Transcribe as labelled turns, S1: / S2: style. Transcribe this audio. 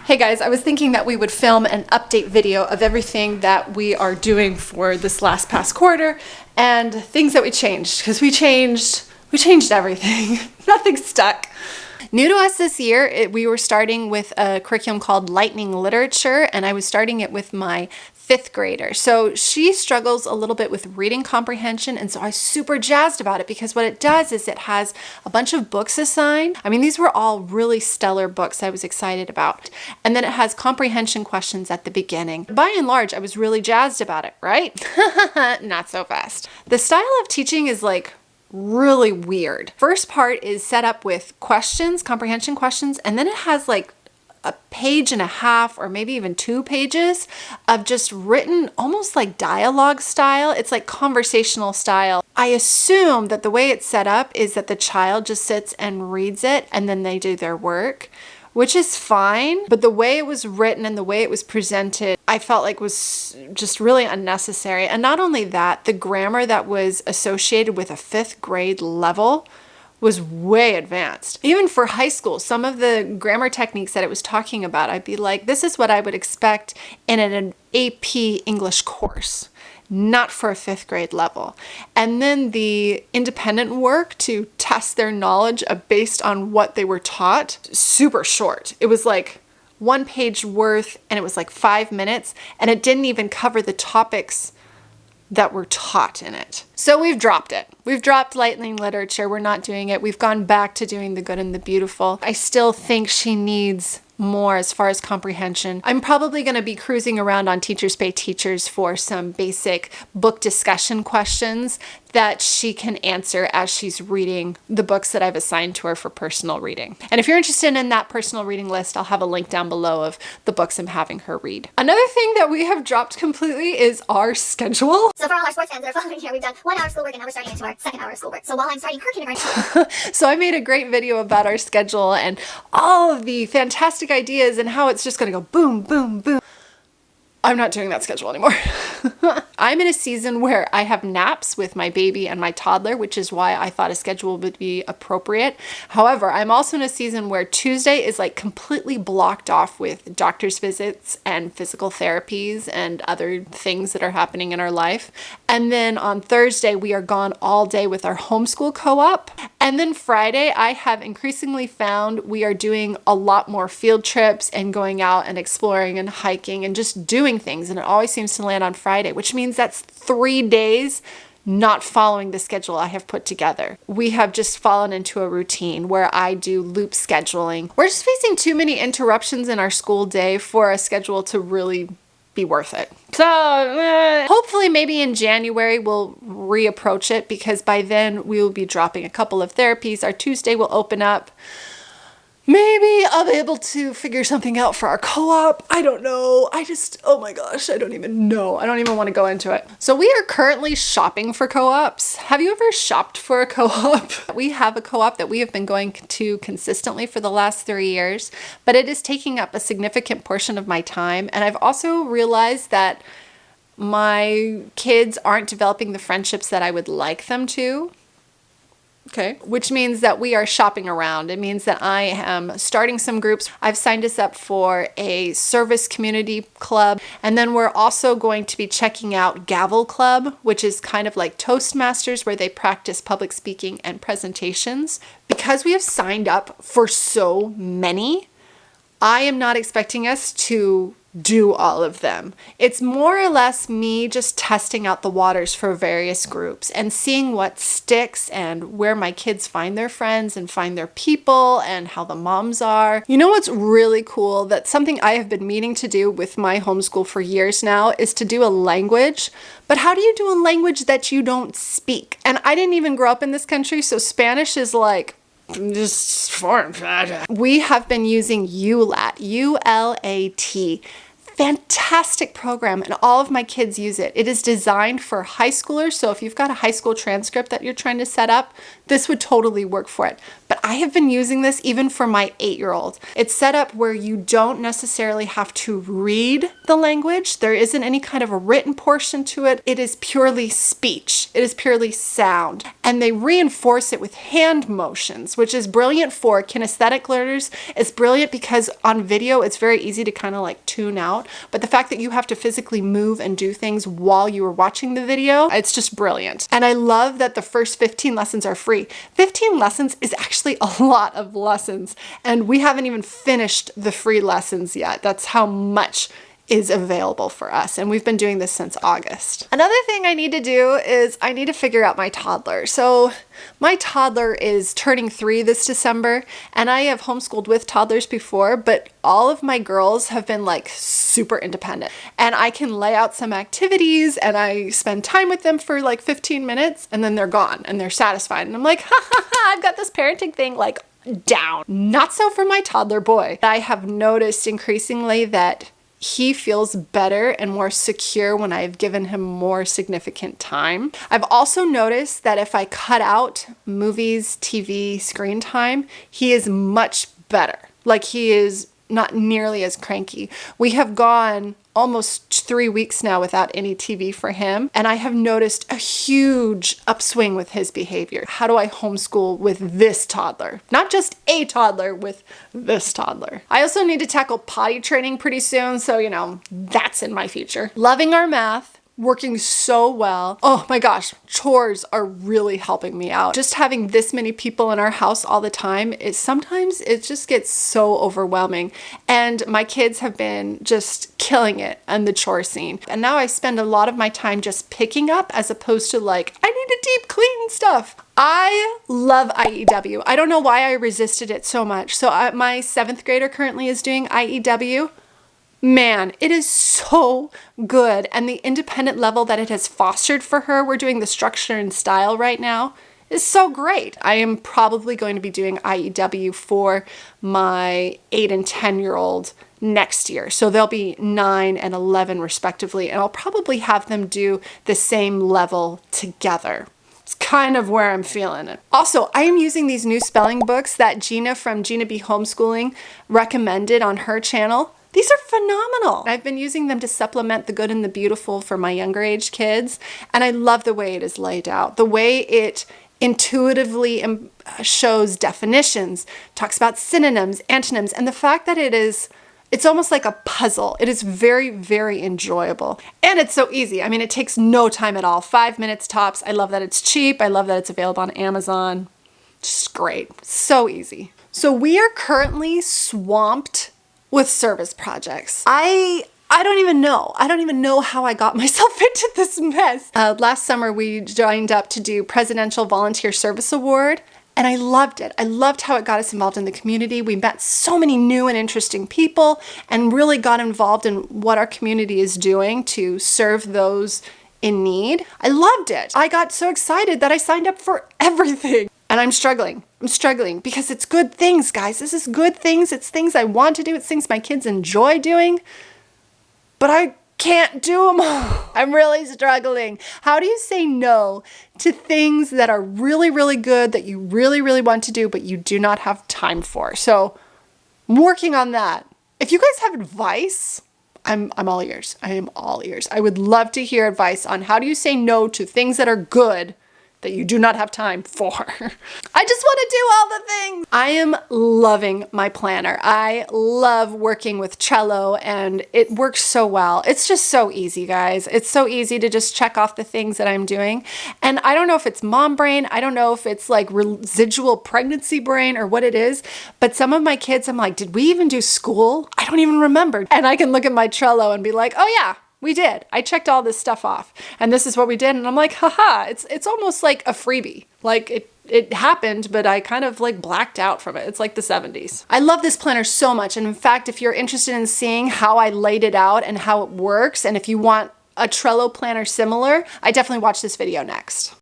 S1: Hey guys, I was thinking that we would film an update video of everything that we are doing for this past quarter and things that we changed, because we changed everything. Nothing stuck. New to us this year, we were starting with a curriculum called Lightning Literature, and I was starting it with my 5th grader. So she struggles a little bit with reading comprehension, and so I was super jazzed about it because what it does is it has a bunch of books assigned. I mean, these were all really stellar books I was excited about. And then it has comprehension questions at the beginning. By and large, I was really jazzed about it, right? Not so fast. The style of teaching is like really weird. First part is set up with questions, comprehension questions, and then it has like a page and a half or maybe even 2 pages of just written almost like dialogue style. It's like conversational style. I assume that the way it's set up is that the child just sits and reads it and then they do their work, which is fine. But the way it was written and the way it was presented, I felt like was just really unnecessary. And not only that, the grammar that was associated with a 5th grade level was way advanced. Even for high school, some of the grammar techniques that it was talking about, I'd be like, this is what I would expect in an AP English course, not for a 5th grade level. And then the independent work to test their knowledge based on what they were taught, super short. It was like 1 page worth and it was like 5 minutes, and it didn't even cover the topics that were taught in it. So we've dropped it. We've dropped Lightning Literature. We're not doing it. We've gone back to doing The Good and the Beautiful. I still think she needs more as far as comprehension. I'm probably going to be cruising around on Teachers Pay Teachers for some basic book discussion questions that she can answer as she's reading the books that I've assigned to her for personal reading. And if you're interested in that personal reading list, I'll have a link down below of the books I'm having her read. Another thing that we have dropped completely is our schedule.
S2: So for all our sports fans that are following here, we've done 1 hour schoolwork and now we're starting into our 2nd hour of schoolwork. So while I'm starting her kindergarten.
S1: So I made a great video about our schedule and all of the fantastic ideas and how it's just going to go boom, boom, boom. I'm not doing that schedule anymore. I'm in a season where I have naps with my baby and my toddler, which is why I thought a schedule would be appropriate. However, I'm also in a season where Tuesday is like completely blocked off with doctor's visits and physical therapies and other things that are happening in our life. And then on Thursday, we are gone all day with our homeschool co-op. And then Friday, I have increasingly found we are doing a lot more field trips and going out and exploring and hiking and just doing things. And it always seems to land on Friday, which means that's 3 days not following the schedule I have put together. We have just fallen into a routine where I do loop scheduling. We're just facing too many interruptions in our school day for a schedule to really be worth it. So hopefully maybe in January we'll reapproach it, because by then we will be dropping a couple of therapies. Our Tuesday will open up. Maybe I'll be able to figure something out for our co-op. I don't know. Oh my gosh, I don't even know. I don't even want to go into it. So we are currently shopping for co-ops. Have you ever shopped for a co-op? We have a co-op that we have been going to consistently for the last 3 years, but it is taking up a significant portion of my time. And I've also realized that my kids aren't developing the friendships that I would like them to. Okay, which means that we are shopping around. It means that I am starting some groups. I've signed us up for a service community club. And then we're also going to be checking out Gavel Club, which is kind of like Toastmasters, where they practice public speaking and presentations. Because we have signed up for so many, I am not expecting us to do all of them. It's more or less me just testing out the waters for various groups and seeing what sticks and where my kids find their friends and find their people and how the moms are. You know what's really cool? That's something I have been meaning to do with my homeschool for years now, is to do a language. But how do you do a language that you don't speak? And I didn't even grow up in this country, so Spanish is like just foreign. We have been using ULAT, ULAT. fantastic program and all of my kids use it. It is designed for high schoolers, so if you've got a high school transcript that you're trying to set up, this would totally work for it. But I have been using this even for my 8-year-old. It's set up where you don't necessarily have to read the language. There isn't any kind of a written portion to it. It is purely speech. It is purely sound. And they reinforce it with hand motions, which is brilliant for kinesthetic learners. It's brilliant because on video, it's very easy to kind of like tune out. But the fact that you have to physically move and do things while you are watching the video, it's just brilliant. And I love that the first 15 lessons are free. 15 lessons is actually a lot of lessons, and we haven't even finished the free lessons yet. That's how much is available for us, and we've been doing this since August. Another thing I need to do is I need to figure out my toddler. So my toddler is turning 3 this December, and I have homeschooled with toddlers before, but all of my girls have been like super independent, and I can lay out some activities and I spend time with them for like 15 minutes and then they're gone and they're satisfied, and I'm like, ha ha ha, I've got this parenting thing like down. Not so for my toddler boy. I have noticed increasingly that he feels better and more secure when I've given him more significant time. I've also noticed that if I cut out movies, TV, screen time, he is much better. Like, he is not nearly as cranky. We have gone almost 3 weeks now without any TV for him, and I have noticed a huge upswing with his behavior. How do I homeschool with this toddler? Not just a toddler, with this toddler. I also need to tackle potty training pretty soon, so that's in my future. Loving our math. Working so well. Oh my gosh, chores are really helping me out. Just having this many people in our house all the time, sometimes it just gets so overwhelming. And my kids have been just killing it on the chore scene. And now I spend a lot of my time just picking up as opposed to like, I need to deep clean stuff. I love IEW. I don't know why I resisted it so much. So my 7th grader currently is doing IEW. Man, it is so good. And the independent level that it has fostered for her, we're doing the structure and style right now, is so great. I am probably going to be doing IEW for my 8 and 10-year-old next year. So they'll be 9 and 11 respectively. And I'll probably have them do the same level together. It's kind of where I'm feeling it. Also, I am using these new spelling books that Gina from Gina B Homeschooling recommended on her channel. These are phenomenal. I've been using them to supplement the good and the beautiful for my younger age kids, and I love the way it is laid out. The way it intuitively shows definitions, talks about synonyms, antonyms, and the fact that it's almost like a puzzle. It is very, very enjoyable. And it's so easy. I mean, it takes no time at all. 5 minutes tops. I love that it's cheap. I love that it's available on Amazon. Just great. So easy. So we are currently swamped with service projects. I don't even know. I don't even know how I got myself into this mess. Last summer, we joined up to do Presidential Volunteer Service Award, and I loved it. I loved how it got us involved in the community. We met so many new and interesting people and really got involved in what our community is doing to serve those in need. I loved it. I got so excited that I signed up for everything. And I'm struggling. I'm struggling because it's good things, guys. This is good things. It's things I want to do. It's things my kids enjoy doing. But I can't do them all. I'm really struggling. How do you say no to things that are really, really good, that you really, really want to do, but you do not have time for? So I'm working on that. If you guys have advice, I'm all ears. I am all ears. I would love to hear advice on how do you say no to things that are good that you do not have time for. I just want to do all the things. I am loving my planner. I love working with Trello, and it works so well. It's just so easy, guys. It's so easy to just check off the things that I'm doing. And I don't know if it's mom brain. I don't know if it's like residual pregnancy brain or what it is. But some of my kids, I'm like, did we even do school? I don't even remember. And I can look at my Trello and be like, oh yeah, we did. I checked all this stuff off, and this is what we did. And I'm like, haha, it's almost like a freebie. Like it happened, but I kind of like blacked out from it. It's like the 70s. I love this planner so much. And in fact, if you're interested in seeing how I laid it out and how it works, and if you want a Trello planner similar, I definitely watch this video next.